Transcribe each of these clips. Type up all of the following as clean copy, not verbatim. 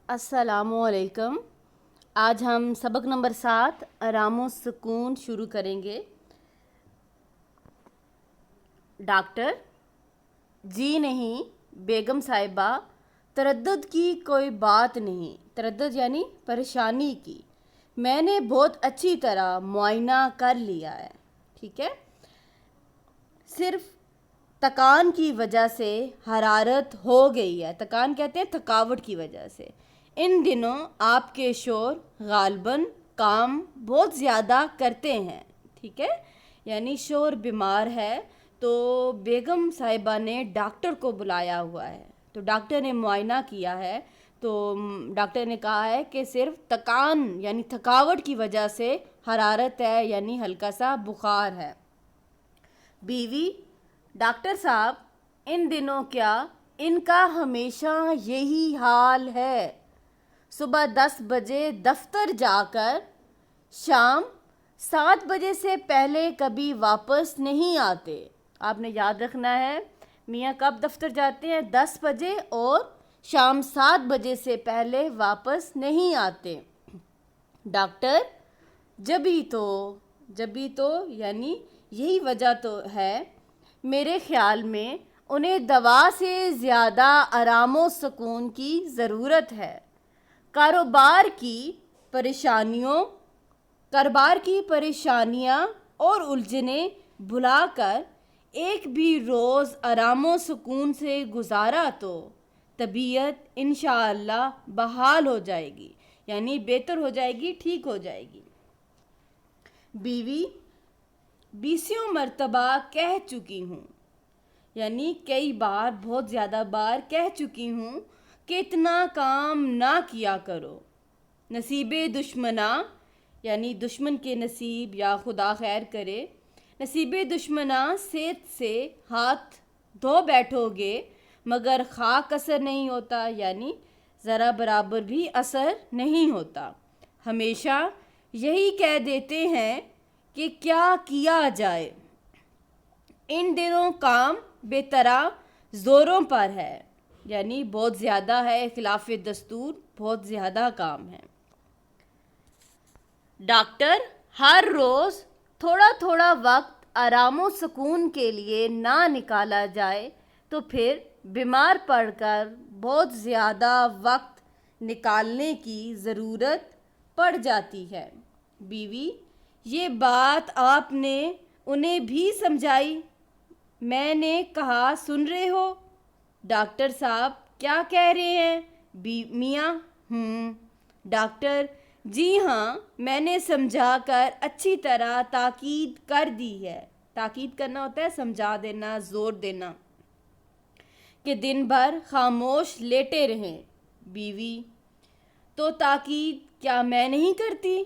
السلام علیکم۔ آج ہم سبق نمبر 7 آرام و سکون شروع کریں گے۔ ڈاکٹر: جی نہیں بیگم صاحبہ، تردد کی کوئی بات نہیں۔ تردد یعنی پریشانی کی۔ میں نے بہت اچھی طرح معائنہ کر لیا ہے، ٹھیک ہے؟ صرف تکان کی وجہ سے حرارت ہو گئی ہے۔ تکان کہتے ہیں تھکاوٹ کی وجہ سے۔ ان دنوں آپ کے شوہر غالباً کام بہت زیادہ کرتے ہیں، ٹھیک ہے؟ یعنی شوہر بیمار ہے تو بیگم صاحبہ نے ڈاکٹر کو بلایا ہوا ہے، تو ڈاکٹر نے معائنہ کیا ہے، تو ڈاکٹر نے کہا ہے کہ صرف تکان یعنی تھکاوٹ کی وجہ سے حرارت ہے، یعنی ہلکا سا بخار ہے۔ بیوی: ڈاکٹر صاحب، ان دنوں کیا ان کا ہمیشہ یہی حال ہے؟ صبح 10 بجے دفتر جا کر شام 7 بجے سے پہلے کبھی واپس نہیں آتے۔ آپ نے یاد رکھنا ہے، میاں کب دفتر جاتے ہیں؟ 10 بجے، اور شام 7 بجے سے پہلے واپس نہیں آتے۔ ڈاکٹر: جبھی تو یعنی یہی وجہ تو ہے۔ میرے خیال میں انہیں دوا سے زیادہ آرام و سکون کی ضرورت ہے۔ کاروبار کی پریشانیاں اور الجھنیں بھلا کر ایک بھی روز آرام و سکون سے گزارا تو طبیعت انشاءاللہ بحال ہو جائے گی، یعنی بہتر ہو جائے گی، ٹھیک ہو جائے گی۔ بیوی: 20 مرتبہ کہہ چکی ہوں، یعنی کئی بار، بہت زیادہ بار کہہ چکی ہوں کہ اتنا کام نہ کیا کرو۔ نصیب دشمنا، یعنی دشمن کے نصیب، یا خدا خیر کرے، نصیب دشمنا صحت سے ہاتھ دھو بیٹھو گے مگر خاک اثر نہیں ہوتا، یعنی ذرا برابر بھی اثر نہیں ہوتا۔ ہمیشہ یہی کہہ دیتے ہیں کہ کیا کیا جائے۔ ان دنوں کام بے طرح زوروں پر ہے، یعنی بہت زیادہ ہے، خلاف دستور بہت زیادہ کام ہے۔ ڈاکٹر: ہر روز تھوڑا تھوڑا وقت آرام و سکون کے لیے نہ نکالا جائے تو پھر بیمار پڑ کر بہت زیادہ وقت نکالنے کی ضرورت پڑ جاتی ہے۔ بیوی: یہ بات آپ نے انہیں بھی سمجھائی؟ میں نے کہا سن رہے ہو؟ ڈاکٹر صاحب کیا کہہ رہے ہیں؟ میاں: ڈاکٹر: جی ہاں، میں نے سمجھا کر اچھی طرح تاکید کر دی ہے۔ تاکید کرنا ہوتا ہے سمجھا دینا، زور دینا، کہ دن بھر خاموش لیٹے رہیں۔ بیوی: تو تاکید کیا میں نہیں کرتی؟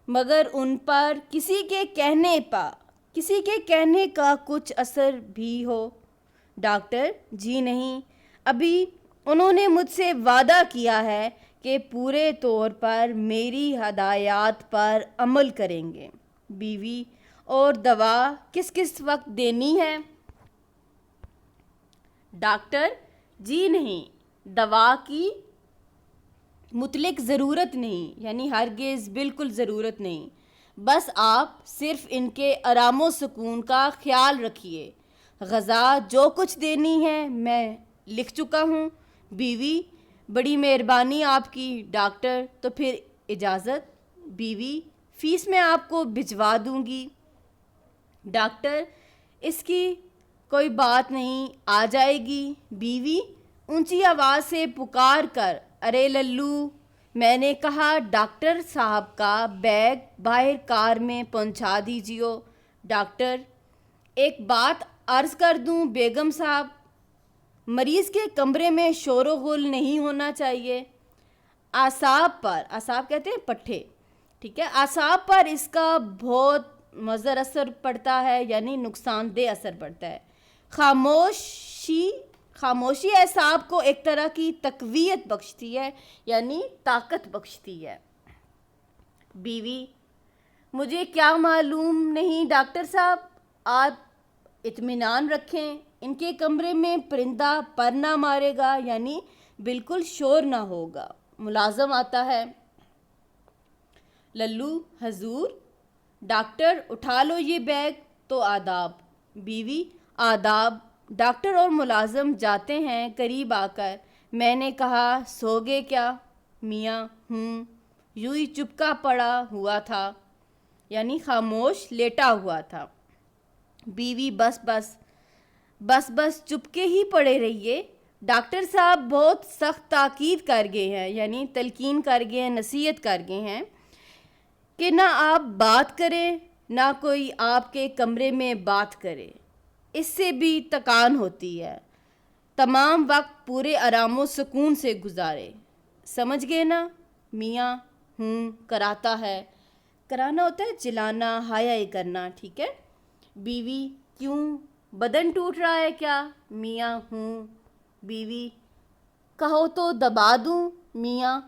مگر ان پر کسی کے کہنے کا کچھ اثر بھی ہو؟ ڈاکٹر: جی نہیں، ابھی انہوں نے مجھ سے وعدہ کیا ہے کہ پورے طور پر میری ہدایات پر عمل کریں گے۔ بیوی: اور دوا کس وقت دینی ہے؟ ڈاکٹر: جی نہیں، دوا کی مطلق ضرورت نہیں، یعنی ہرگز بالکل ضرورت نہیں، بس آپ صرف ان کے آرام و سکون کا خیال رکھیے۔ غذا جو کچھ دینی ہے میں لکھ چکا ہوں۔ بیوی: بڑی مہربانی آپ کی ڈاکٹر، تو پھر اجازت۔ بیوی: فیس میں آپ کو بھجوا دوں گی۔ ڈاکٹر: اس کی کوئی بات نہیں، آ جائے گی۔ بیوی اونچی آواز سے پکار کر: ارے للو! میں نے کہا ڈاکٹر صاحب کا بیگ باہر کار میں پہنچا دیجیے۔ ڈاکٹر: ایک بات عرض کر دوں بیگم صاحب، مریض کے کمرے میں شور و غل نہیں ہونا چاہیے۔ اعصاب کہتے ہیں پٹھے، ٹھیک ہے؟ اعصاب پر اس کا بہت مضر اثر پڑتا ہے، یعنی نقصان دہ اثر پڑتا ہے۔ خاموشی اعصاب کو ایک طرح کی تقویت بخشتی ہے، یعنی طاقت بخشتی ہے۔ بیوی: مجھے کیا معلوم نہیں ڈاکٹر صاحب، آپ اطمینان رکھیں، ان کے کمرے میں پرندہ پر نہ مارے گا، یعنی بالکل شور نہ ہوگا۔ ملازم آتا ہے، للو حضور۔ ڈاکٹر اٹھا لو یہ بیگ۔ تو آداب۔ بیوی آداب۔ ڈاکٹر اور ملازم جاتے ہیں قریب آ کر۔ میں نے کہا سو گے کیا؟ میاں یوں ہی چپکا پڑا ہوا تھا، یعنی خاموش لیٹا ہوا تھا۔ بیوی بس بس بس بس چپکے ہی پڑے رہیے، ڈاکٹر صاحب بہت سخت تاکید کر گئے ہیں، یعنی تلقین کر گئے ہیں، نصیحت کر گئے ہیں کہ نہ آپ بات کریں نہ کوئی آپ کے کمرے میں بات کرے، اس سے بھی تکان ہوتی ہے۔ تمام وقت پورے آرام و سکون سے گزارے۔ سمجھ گئے نا؟ میاں کراتا ہے۔ کرانا ہوتا ہے چلانا، ہایا کرنا، ٹھیک ہے۔ بیوی کیوں، بدن ٹوٹ رہا ہے کیا؟ میاں بیوی کہو تو دبا دوں؟ میاں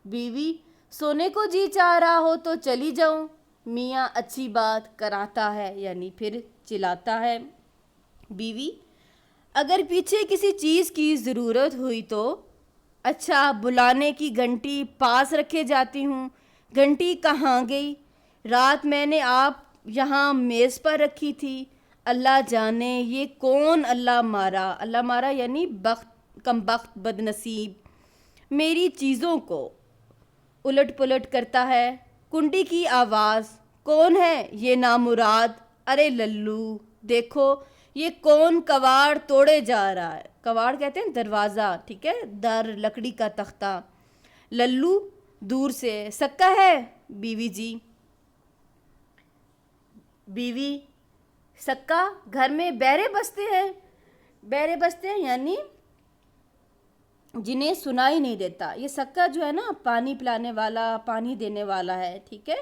بیوی سونے کو جی چاہ رہا ہو تو چلی جاؤں؟ میاں اچھی بات، کراتا ہے یعنی پھر چلاتا ہے۔ بیوی اگر پیچھے کسی چیز کی ضرورت ہوئی تو؟ اچھا بلانے کی گھنٹی پاس رکھے جاتی ہوں، گھنٹی کہاں گئی؟ رات میں نے آپ یہاں میز پر رکھی تھی، اللہ جانے یہ کون اللہ مارا یعنی کم بخت بد نصیب میری چیزوں کو الٹ پلٹ کرتا ہے۔ کنڈی کی آواز، کون ہے یہ نامراد؟ ارے للو دیکھو یہ کون کواڑ توڑے جا رہا ہے؟ کواڑ کہتے ہیں دروازہ، ٹھیک ہے، در لکڑی کا تختہ۔ للو دور سے، سکا ہے؟ بیوی جی۔ بیوی سکا گھر میں بہرے بستے ہیں یعنی جنہیں سنائی نہیں دیتا۔ یہ سکا جو ہے نا پانی پلانے والا، پانی دینے والا ہے، ٹھیک ہے،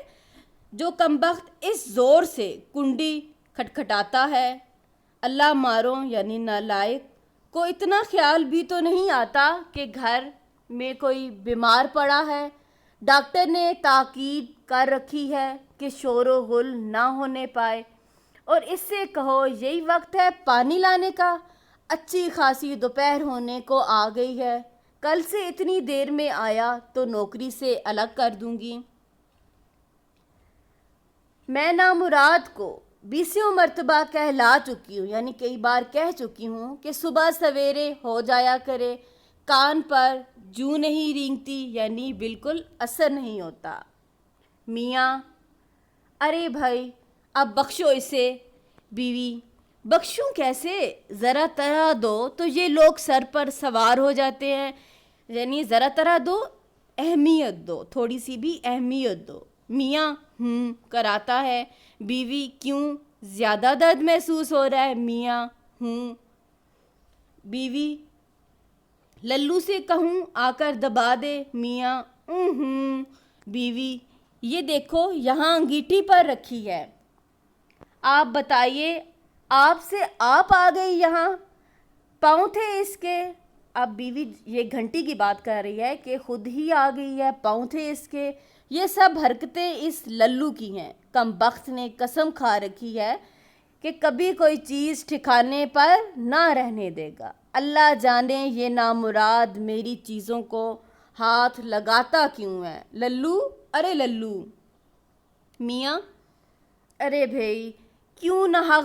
جو کمبخت اس زور سے کنڈی کھٹکھٹاتا ہے، اللہ مارو یعنی نالائق کو اتنا خیال بھی تو نہیں آتا کہ گھر میں کوئی بیمار پڑا ہے۔ ڈاکٹر نے تاکید کر رکھی ہے کہ شور و غل نہ ہونے پائے، اور اس سے کہو یہی وقت ہے پانی لانے کا۔ اچھی خاصی دوپہر ہونے کو آ گئی ہے، کل سے اتنی دیر میں آیا تو نوکری سے الگ کر دوں گی۔ میں نامراد کو 20 مرتبہ کہلا چکی ہوں، یعنی کئی بار کہہ چکی ہوں کہ صبح سویرے ہو جایا کرے، کان پر جوں نہیں رینگتی یعنی بالکل اثر نہیں ہوتا۔ میاں ارے بھائی اب بخشو اسے۔ بیوی بخشوں کیسے؟ ذرا طرح دو تو یہ لوگ سر پر سوار ہو جاتے ہیں، یعنی ذرا طرح دو، اہمیت دو، تھوڑی سی بھی اہمیت دو۔ میاں کراتا ہے۔ بیوی کیوں، زیادہ درد محسوس ہو رہا ہے؟ میاں بیوی للو سے کہوں آ کر دبا دے؟ میاں بیوی یہ دیکھو یہاں انگیٹھی پر رکھی ہے، آپ بتائیے، آپ سے آپ آ گئی یہاں، پاؤں تھے اس کے؟ اب بیوی یہ گھنٹی کی بات کر رہی ہے کہ خود ہی آ گئی ہے، پاؤں تھے اس کے۔ یہ سب حرکتیں اس للو کی ہیں، کم بخت نے قسم کھا رکھی ہے کہ کبھی کوئی چیز ٹھکانے پر نہ رہنے دے گا۔ اللہ جانے یہ نامراد میری چیزوں کو ہاتھ لگاتا کیوں ہے؟ للو ارے للو۔ میاں ارے بھائی کیوں نہ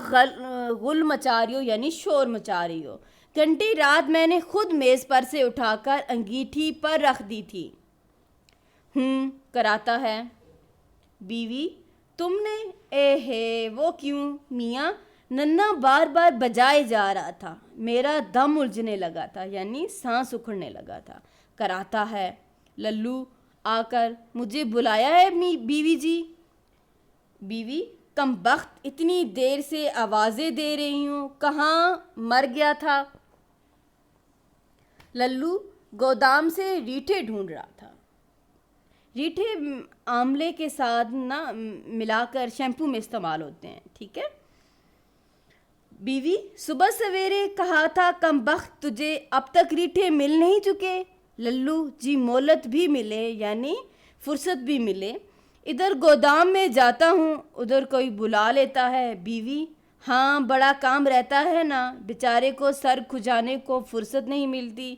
غل مچا رہی ہو یعنی شور مچا رہی ہو؟ گھنٹی رات میں نے خود میز پر سے اٹھا کر انگیٹھی پر رکھ دی تھی۔ کراتا ہے۔ بیوی تم نے؟ وہ کیوں؟ میاں ننا بار بار بجائے جا رہا تھا، میرا دم الجھنے لگا تھا یعنی سانس اکھڑنے لگا تھا۔ کراتا ہے۔ للو آ کر مجھے بلایا ہے بیوی جی؟ بیوی کم بخت اتنی دیر سے آوازیں دے رہی ہوں، کہاں مر گیا تھا؟ للو گودام سے ریٹھے ڈھونڈ رہا تھا۔ ریٹھے آملے کے ساتھ نہ ملا کر شیمپو میں استعمال ہوتے ہیں، ٹھیک ہے۔ بیوی صبح سویرے کہا تھا کم بخت تجھے اب تک ریٹھے مل نہیں چکے؟ للو جی مہلت بھی ملے یعنی فرصت بھی ملے، ادھر گودام میں جاتا ہوں ادھر کوئی بلا لیتا ہے۔ بیوی ہاں بڑا کام رہتا ہے نا، بیچارے کو سر کھجانے کو فرصت نہیں ملتی،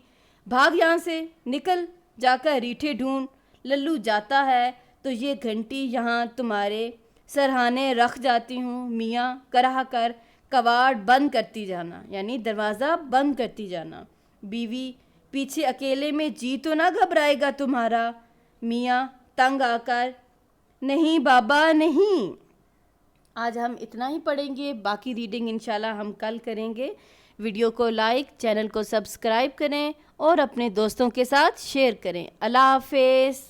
بھاگ یہاں سے، نکل جا کر ریٹھے ڈھونڈ. للو جاتا ہے تو یہ گھنٹی یہاں تمہارے سرہانے رکھ جاتی ہوں. میاں کراہ کر کواڑ بند کرتی جانا، یعنی دروازہ بند کرتی جانا. بیوی پیچھے اکیلے میں جی تو نہ گھبرائے گا تمہارا. میاں تنگ آ کر نہیں بابا نہیں. آج ہم اتنا ہی پڑھیں گے، باقی ریڈنگ انشاءاللہ ہم کل کریں گے. ویڈیو کو لائک، چینل کو سبسکرائب کریں اور اپنے دوستوں کے ساتھ شیئر کریں. اللہ حافظ.